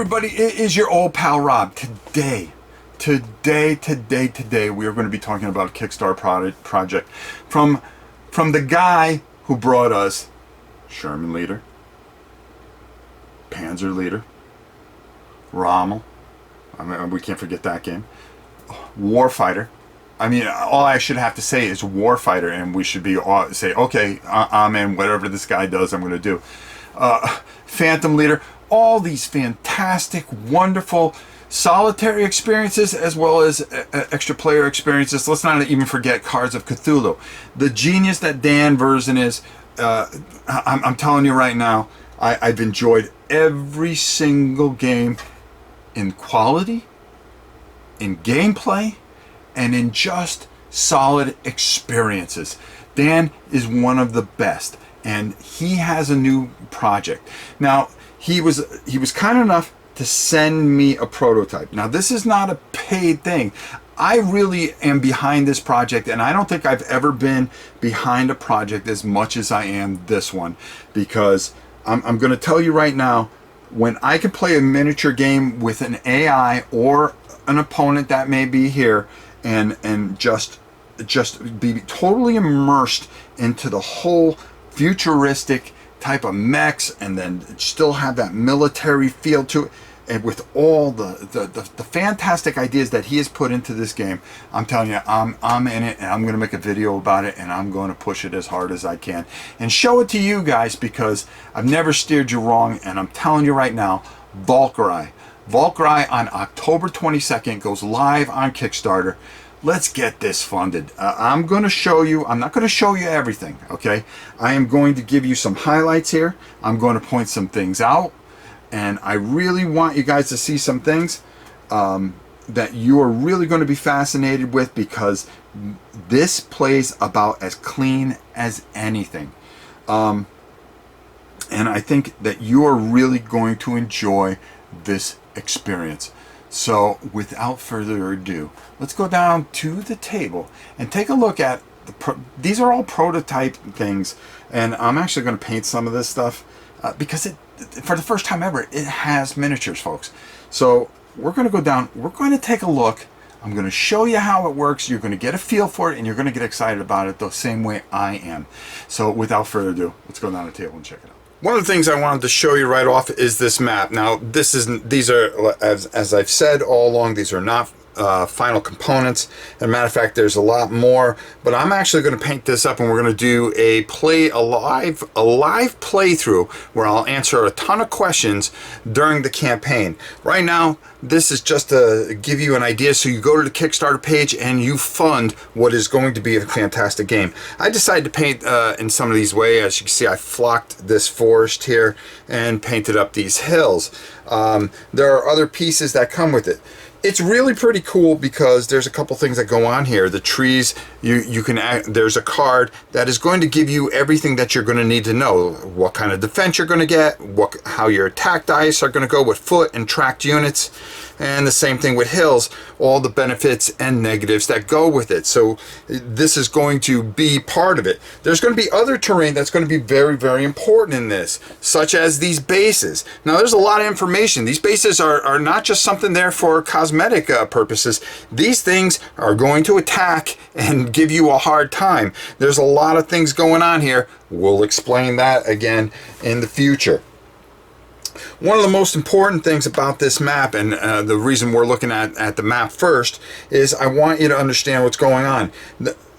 everybody, it is your old pal Rob. Today, we are going to be talking about a Kickstarter project from the guy who brought us Sherman Leader, Panzer Leader, Rommel, I mean, we can't forget that game, Warfighter. I mean, all I should have to say is Warfighter, and we should be say, okay, I'm in. Whatever this guy does, I'm going to do. Phantom Leader. All these fantastic, wonderful solitary experiences as well as extra player experiences. Let's not even forget Cards of Cthulhu. The genius that Dan Verzen is, I'm telling you right now, I've enjoyed every single game in quality, in gameplay, and in just solid experiences. Dan is one of the best, and he has a new project. Now, he was kind enough to send me a prototype. Now, this is not a paid thing. I really am behind this project, and I don't think I've ever been behind a project as much as I am this one, because I'm going to tell you right now, when I can play a miniature game with an AI or an opponent that may be here, and just be totally immersed into the whole futuristic type of mechs, and then still have that military feel to it, and with all the fantastic ideas that he has put into this game, I'm telling you, I'm in it, and I'm going to make a video about it, and I'm going to push it as hard as I can and show it to you guys, because I've never steered you wrong. And I'm telling you right now, Valkyrie on October 22nd goes live on Kickstarter. Let's get this funded. I'm going to show you, I'm not going to show you everything, okay? I am going to give you some highlights here. I'm going to point some things out, and I really want you guys to see some things that you are really going to be fascinated with, because this plays about as clean as anything. And I think that you are really going to enjoy this experience. So without further ado, let's go down to the table and take a look at these are all prototype things, and I'm actually going to paint some of this stuff because for the first time ever, it has miniatures, folks. So we're going to go down, we're going to take a look. I'm going to show you how it works. You're going to get a feel for it, and you're going to get excited about it the same way I am. So without further ado, let's go down the table and check it out. One of the things I wanted to show you right off is this map. Now, these are, as I've said all along, these are not final components. As a matter of fact, there's a lot more, but I'm actually going to paint this up, and we're going to do a live playthrough where I'll answer a ton of questions during the campaign. Right now, this is just to give you an idea, so you go to the Kickstarter page and you fund what is going to be a fantastic game. I decided to paint in some of these ways. As you can see, I flocked this forest here and painted up these hills. There are other pieces that come with it. It's really pretty cool because there's a couple things that go on here. The trees, there's a card that is going to give you everything that you're going to need to know. What kind of defense you're going to get, how your attack dice are going to go with foot and tracked units, and the same thing with hills, all the benefits and negatives that go with it. So this is going to be part of it. There's going to be other terrain that's going to be very, very important in this, such as these bases. Now, there's a lot of information. These bases are not just something there for cosmetic purposes. These things are going to attack and give you a hard time. There's a lot of things going on here. We'll explain that again in the future. One of the most important things about this map, and the reason we're looking at the map first, is I want you to understand what's going on.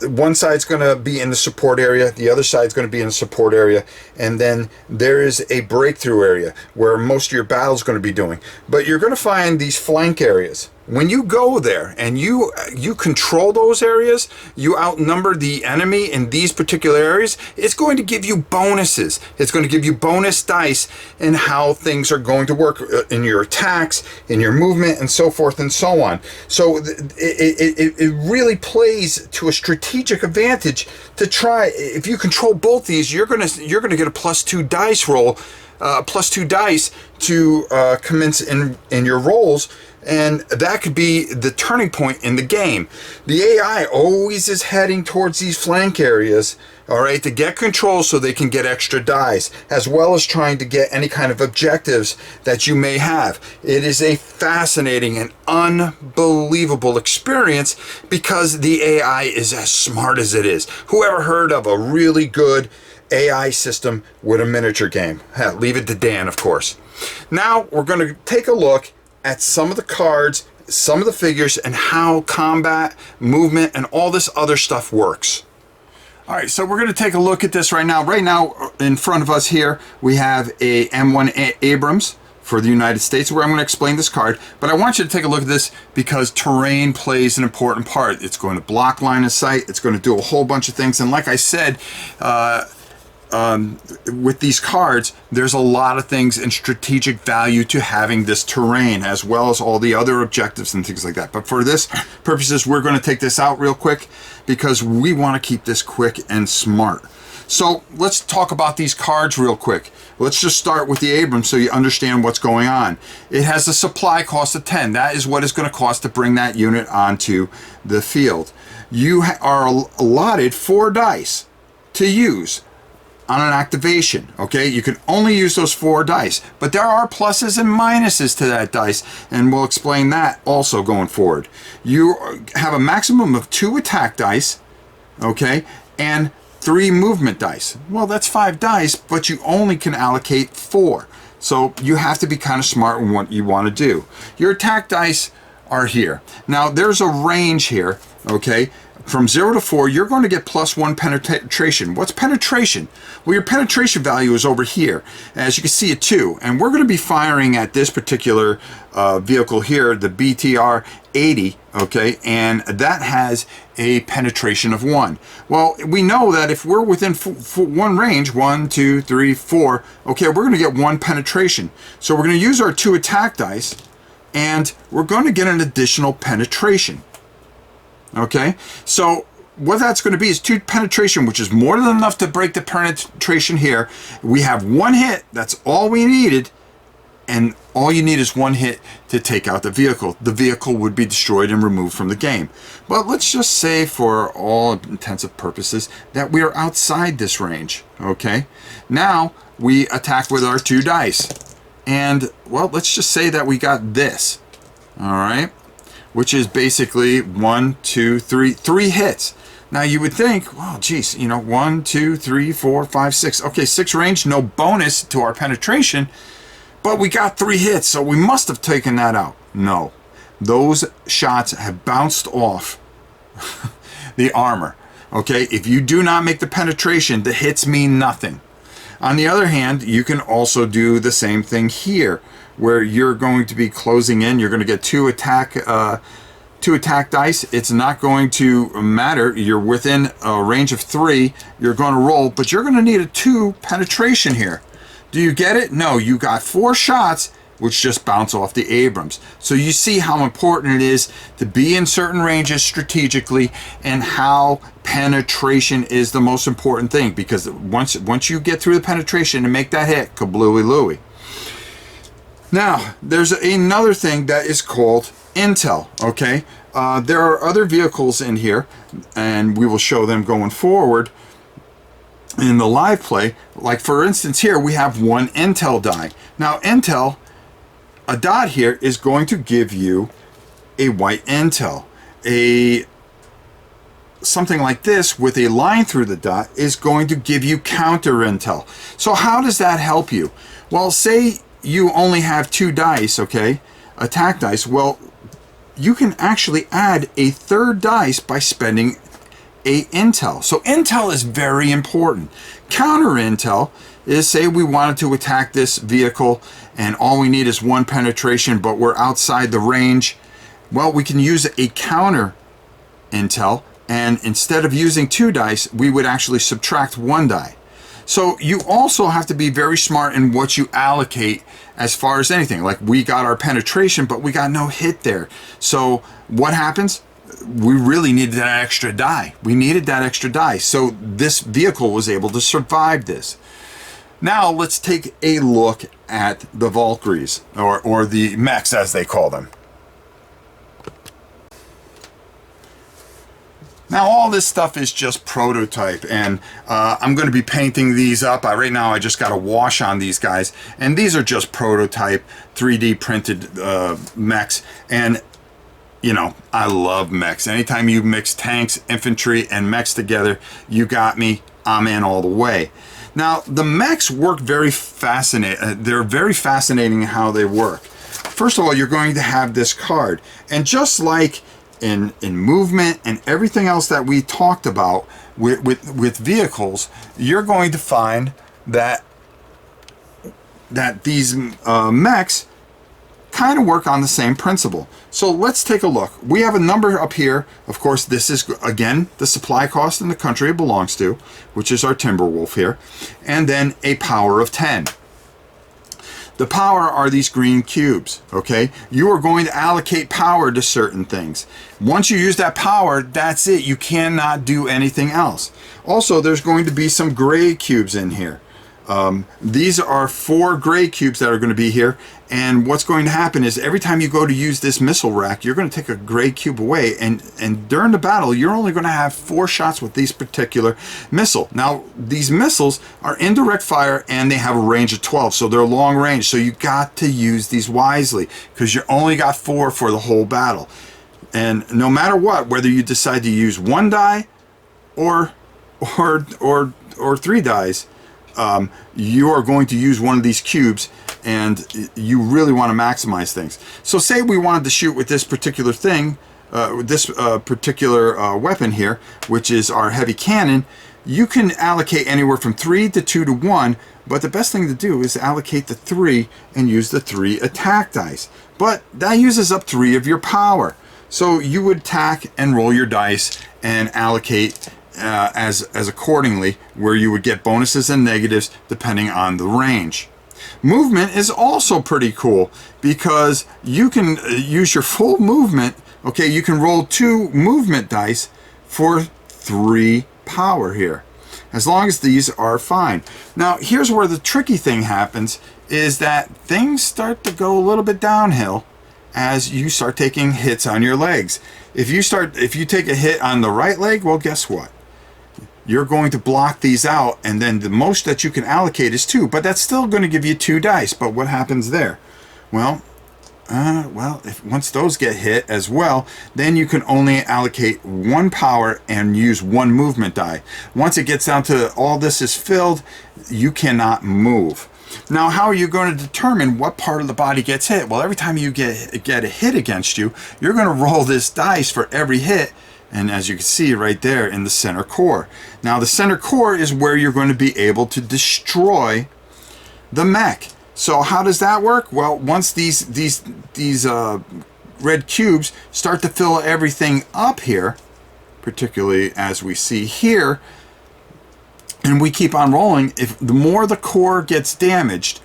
One side's going to be in the support area, the other side's going to be in the support area, and then there is a breakthrough area where most of your battle's going to be doing. But you're going to find these flank areas. When you go there and you control those areas, you outnumber the enemy in these particular areas, it's going to give you bonuses. It's going to give you bonus dice in how things are going to work in your attacks, in your movement, and so forth and so on. So it really plays to a strategic advantage to try. If you control both these, you're gonna get a +2 dice roll, +2 dice to commence in your rolls. And that could be the turning point in the game. The AI always is heading towards these flank areas, all right, to get control so they can get extra dice, as well as trying to get any kind of objectives that you may have. It is a fascinating and unbelievable experience because the AI is as smart as it is. Whoever heard of a really good AI system with a miniature game? Hell, leave it to Dan, of course. Now we're going to take a look at some of the cards, some of the figures, and how combat, movement, and all this other stuff works. All right, so we're going to take a look at this right now. Right now, in front of us here, we have a M1 Abrams for the United States, where I'm going to explain this card. But I want you to take a look at this because terrain plays an important part. It's going to block line of sight. It's going to do a whole bunch of things. And like I said, with these cards, there's a lot of things and strategic value to having this terrain, as well as all the other objectives and things like that. But for this purposes, we're going to take this out real quick because we want to keep this quick and smart. So let's talk about these cards real quick. Let's just start with the Abrams so you understand what's going on. It has a supply cost of 10. That is what it's going to cost to bring that unit onto the field. You are allotted 4 dice to use on an activation, okay? You can only use those 4 dice, but there are pluses and minuses to that dice, and we'll explain that also going forward. You have a maximum of 2 attack dice, okay, and 3 movement dice. Well, that's 5 dice, but you only can allocate 4. So you have to be kind of smart in what you want to do. Your attack dice are here. Now, there's a range here, okay? From 0 to 4, you're going to get +1 penetration. What's penetration? Well, your penetration value is over here. As you can see, a 2. And we're going to be firing at this particular vehicle here, the BTR 80, okay? And that has a penetration of 1. Well, we know that if we're within one range, 1, 2, 3, 4, okay, we're going to get 1 penetration. So we're going to use our 2 attack dice, and we're going to get an additional penetration. Okay, so what that's going to be is 2 penetration, which is more than enough to break the penetration here. We have 1 hit, that's all we needed, and all you need is 1 hit to take out the vehicle. The vehicle would be destroyed and removed from the game. But let's just say, for all intents and purposes, that we are outside this range. Okay, now we attack with our 2 dice, and well, let's just say that we got this. All right, which is basically 1, 2, 3 hits. Now you would think, well, geez, you know, 1, 2, 3, 4, 5, 6. Okay, 6 range, no bonus to our penetration, but we got 3 hits, so we must have taken that out. No, those shots have bounced off the armor. Okay, if you do not make the penetration, the hits mean nothing. On the other hand, you can also do the same thing here, where you're going to be closing in. You're going to get 2 attack dice. It's not going to matter. You're within a range of 3. You're going to roll, but you're going to need a 2 penetration here. Do you get it? No, you got 4 shots, which just bounce off the Abrams. So you see how important it is to be in certain ranges strategically, and how penetration is the most important thing, because once you get through the penetration and make that hit, kablooey looey. Now, there's another thing that is called intel, okay? There are other vehicles in here, and we will show them going forward in the live play. Like, for instance, here we have 1 intel die. Now, intel, a dot here, is going to give you a white intel. Something like this with a line through the dot is going to give you counter intel. So how does that help you? Well, say you only have 2 dice, okay, attack dice. Well, you can actually add a 3rd dice by spending a intel. So intel is very important. Counter intel is, say we wanted to attack this vehicle and all we need is 1 penetration, but we're outside the range. Well, we can use a counter intel, and instead of using 2 dice, we would actually subtract 1 die. So you also have to be very smart in what you allocate as far as anything. Like, we got our penetration, but we got no hit there. So what happens? We really needed that extra die. We needed that extra die. So this vehicle was able to survive this. Now let's take a look at the Valkyries, or the Mechs as they call them. Now all this stuff is just prototype, and I'm going to be painting these up. Right now I just got a wash on these guys, and these are just prototype 3D printed mechs. And you know, I love mechs. Anytime you mix tanks, infantry, and mechs together, you got me. I'm in all the way. Now, the mechs work very fascinating. They're very fascinating how they work. First of all, you're going to have this card. And just like in movement and everything else that we talked about with vehicles, you're going to find that these mechs kind of work on the same principle. So let's take a look. We have a number up here. Of course, this is, again, the supply cost in the country it belongs to, which is our Timberwolf here, and then a power of 10. The power are these green cubes, okay? You are going to allocate power to certain things. Once you use that power, that's it. You cannot do anything else. Also, there's going to be some gray cubes in here. These are 4 gray cubes that are going to be here, and what's going to happen is every time you go to use this missile rack, you're going to take a gray cube away, and during the battle you're only going to have 4 shots with these particular missile. Now these missiles are indirect fire and they have a range of 12, so they're long range, so you got to use these wisely because you only got 4 for the whole battle. And no matter what, whether you decide to use 1 die or 3 dies, you are going to use one of these cubes, and you really want to maximize things. So say we wanted to shoot with this particular thing, this particular weapon here, which is our heavy cannon. You can allocate anywhere from 3 to 2 to 1, but the best thing to do is allocate the 3 and use the 3 attack dice. But that uses up 3 of your power. So you would attack and roll your dice and allocate as accordingly, where you would get bonuses and negatives depending on the range. Movement is also pretty cool because you can use your full movement. Okay, you can roll 2 movement dice for 3 power here, as long as these are fine. Now here's where the tricky thing happens, is that things start to go a little bit downhill as you start taking hits on your legs. If you take a hit on the right leg, well, guess what? You're going to block these out, and then the most that you can allocate is 2, but that's still going to give you 2 dice. But what happens there? Well, if once those get hit as well, then you can only allocate 1 power and use 1 movement die. Once it gets down to all this is filled, you cannot move. Now, how are you going to determine what part of the body gets hit? Well, every time you get a hit against you, you're going to roll this dice for every hit. And as you can see right there in the center core. Now the center core is where you're going to be able to destroy the mech. So how does that work? Well, once these red cubes start to fill everything up here, particularly as we see here, and we keep on rolling, if the more the core gets damaged,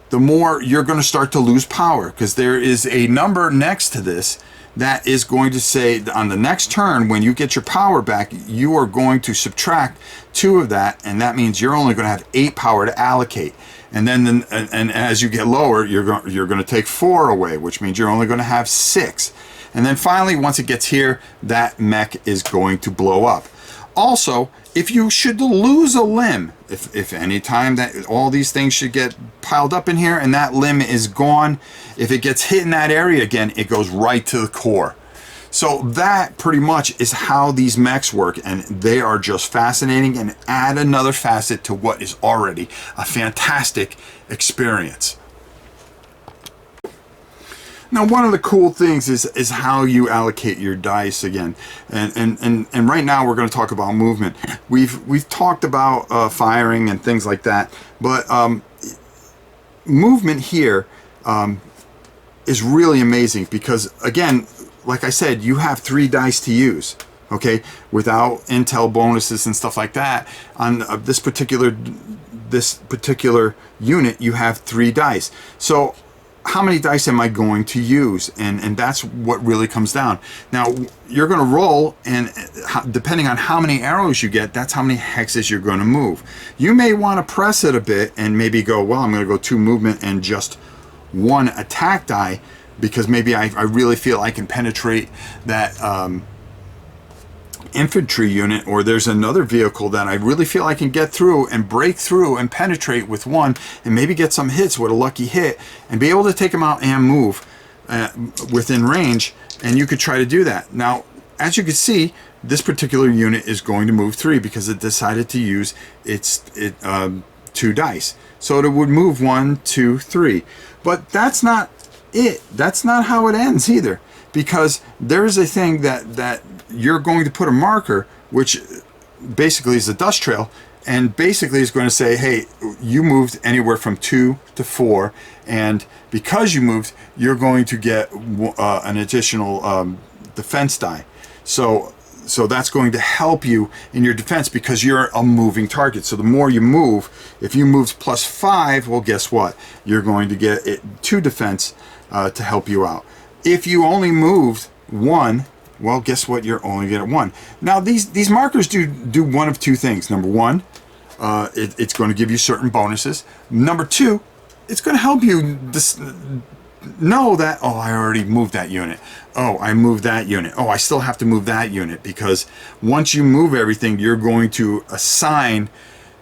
the more you're going to start to lose power, because there is a number next to this that is going to say on the next turn, when you get your power back, you are going to subtract 2 of that, and that means you're only going to have 8 power to allocate. And then and as you get lower, you're going to take 4 away, which means you're only going to have 6. And then finally, once it gets here, that mech is going to blow up. Also, if you should lose a limb, if any time that all these things should get piled up in here and that limb is gone, if it gets hit in that area again, it goes right to the core. So that pretty much is how these mechs work, and they are just fascinating and add another facet to what is already a fantastic experience. Now, one of the cool things is how you allocate your dice again, and right now we're going to talk about movement. We've talked about firing and things like that, but movement here is really amazing because, again, like I said, you have 3 dice to use. Okay, without intel bonuses and stuff like that, on this particular unit, you have 3 dice. So how many dice am I going to use? And that's what really comes down. Now, you're going to roll, and depending on how many arrows you get, that's how many hexes you're going to move. You may want to press it a bit and maybe go, well, I'm going to go 2 movement and just 1 attack die, because maybe I really feel I can penetrate that infantry unit, or there's another vehicle that I really feel I can get through and break through and penetrate with one and maybe get some hits with a lucky hit and be able to take them out and move within range, and you could try to do that. Now, as you can see, this particular unit is going to move 3 because it decided to use its 2 dice. So it would move 1, 2, 3. But that's not it. That's not how it ends either, because there is a thing that you're going to put a marker, which basically is a dust trail, and basically is going to say, hey, you moved anywhere from 2 to 4, and because you moved, you're going to get an additional defense die. So that's going to help you in your defense because you're a moving target. So the more you move, if you moved +5, well, guess what? You're going to get 2 defense to help you out. If you only moved 1, well, guess what? You're only going to get 1. Now, these markers do one of 2 things. Number 1, it's going to give you certain bonuses. Number 2, it's going to help you know that, oh, I already moved that unit. Oh, I moved that unit. Oh, I still have to move that unit, because once you move everything, you're going to assign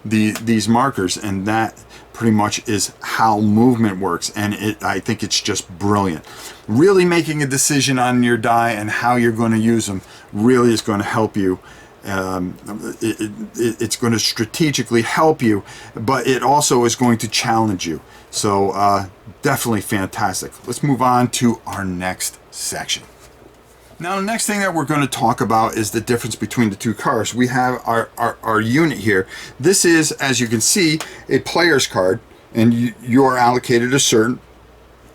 these markers, and that pretty much is how movement works. And I think it's just brilliant. Really making a decision on your die and how you're going to use them really is going to help you. It's going to strategically help you, but it also is going to challenge you. So definitely fantastic. Let's move on to our next section. Now, the next thing that we're going to talk about is the difference between the 2 cards. We have our unit here. This is, as you can see, a player's card, and you are allocated a certain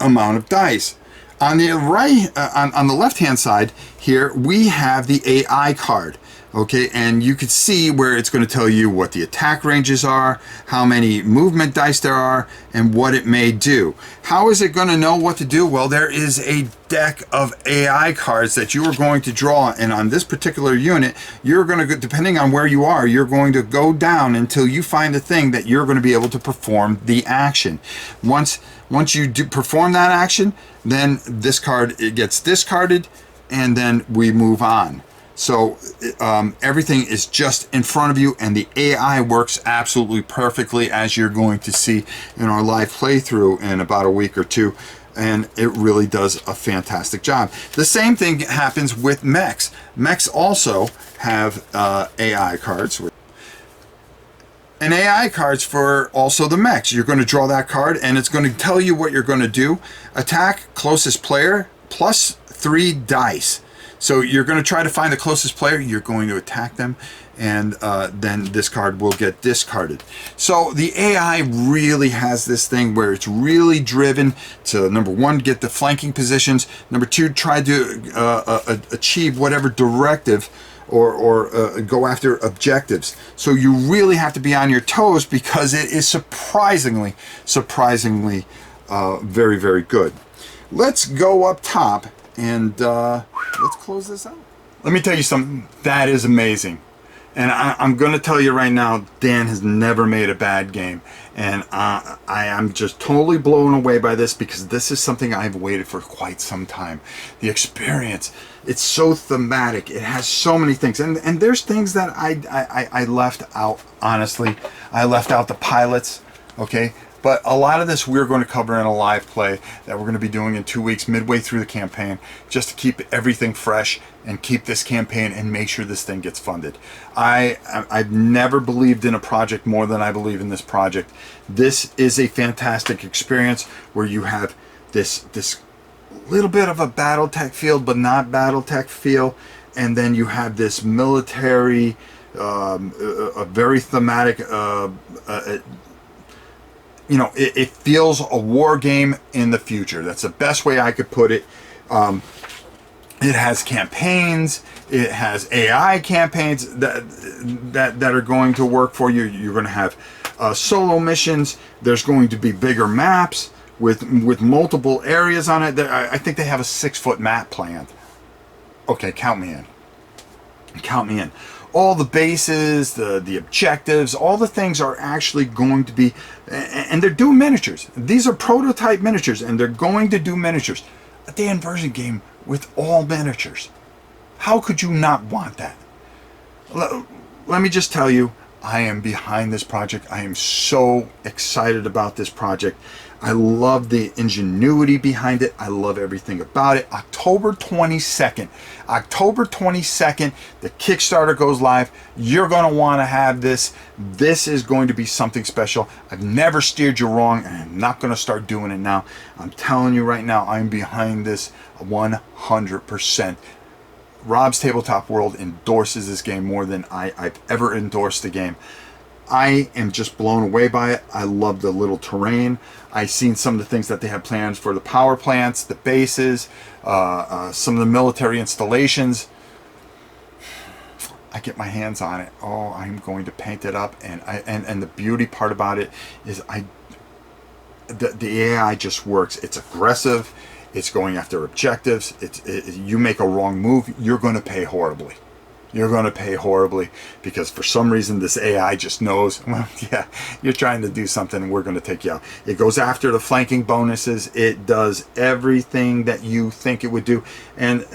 amount of dice. On the right, on the left-hand side here, we have the AI card. Okay, and you can see where it's going to tell you what the attack ranges are, how many movement dice there are, and what it may do. How is it going to know what to do? Well, there is a deck of AI cards that you are going to draw, and on this particular unit, you're going to, depending on where you are, you're going to go down until you find the thing that you're going to be able to perform the action. Once you do perform that action, then this card, it gets discarded, and then we move on. So everything is just in front of you, and the AI works absolutely perfectly, as you're going to see in our live playthrough in about a week or 2, and it really does a fantastic job. The same thing happens with Mechs. Mechs also have AI cards. And AI cards for also the Mechs. You're going to draw that card, and it's going to tell you what you're going to do. Attack closest player plus 3 dice. So you're going to try to find the closest player, you're going to attack them, and then this card will get discarded. So the AI really has this thing where it's really driven to, number 1, get the flanking positions, number 2, try to achieve whatever directive or go after objectives. So you really have to be on your toes, because it is surprisingly very, very good. Let's go up top. And let's close this out. Let me tell you something. That is amazing. And I'm going to tell you right now, Dan has never made a bad game. And I am just totally blown away by this, because this is something I've waited for quite some time. The experience, it's so thematic. It has so many things. And there's things that I left out, honestly. I left out the pilots, okay? But a lot of this we're going to cover in a live play that we're going to be doing in 2 weeks, midway through the campaign, just to keep everything fresh and keep this campaign and make sure this thing gets funded. I've never believed in a project more than I believe in this project. This is a fantastic experience where you have this little bit of a BattleTech feel, but not BattleTech feel, and then you have this military, a very thematic. You know, it feels a war game in the future. That's the best way I could put it. It has campaigns. It has AI campaigns that are going to work for you. You're going to have solo missions. There's going to be bigger maps with multiple areas on it. I think they have a 6-foot map planned. Okay, count me in. Count me in. All the bases, the objectives, all the things are actually going to be, and they're doing miniatures. These are prototype miniatures, and they're going to do miniatures. A day inversion game with all miniatures. How could you not want that? let me just tell you, I am behind this project. I am so excited about this project. I love the ingenuity behind it. I love everything about it. October 22nd. October 22nd, the Kickstarter goes live. You're going to want to have this. This is going to be something special. I've never steered you wrong, and I'm not going to start doing it now. I'm telling you right now, I'm behind this 100%. Rob's Tabletop World endorses this game more than I've ever endorsed the game. I am just blown away by it. I love the little terrain. I've seen some of the things that they have planned for the power plants, the bases, some of the military installations. I get my hands on it. Oh, I'm going to paint it up, and the beauty part about it is the AI just works. It's aggressive. It's going after objectives. You make a wrong move, you're going to pay horribly. You're going to pay horribly because for some reason this AI just knows, well, yeah, you're trying to do something and we're going to take you out. It goes after the flanking bonuses. It does everything that you think it would do. And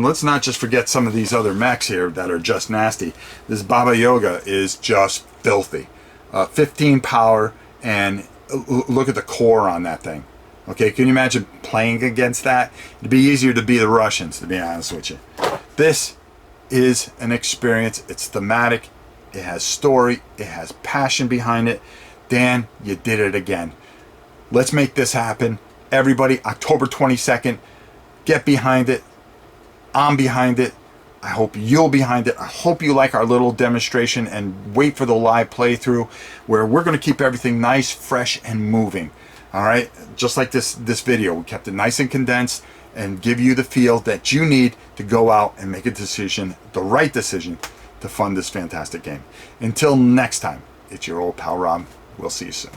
let's not just forget some of these other mechs here that are just nasty. This Baba Yoga is just filthy. 15 power, and look at the core on that thing. Okay, can you imagine playing against that? It'd be easier to be the Russians, to be honest with you. This is an experience. It's thematic. It has story. It has passion behind it. Dan, you did it again. Let's make this happen. Everybody, October 22nd, get behind it. I'm behind it. I hope you'll behind it. I hope you like our little demonstration and wait for the live playthrough where we're going to keep everything nice, fresh, and moving. All right, just like this video, we kept it nice and condensed and give you the feel that you need to go out and make a decision, the right decision, to fund this fantastic game. Until next time, it's your old pal Rob. We'll see you soon.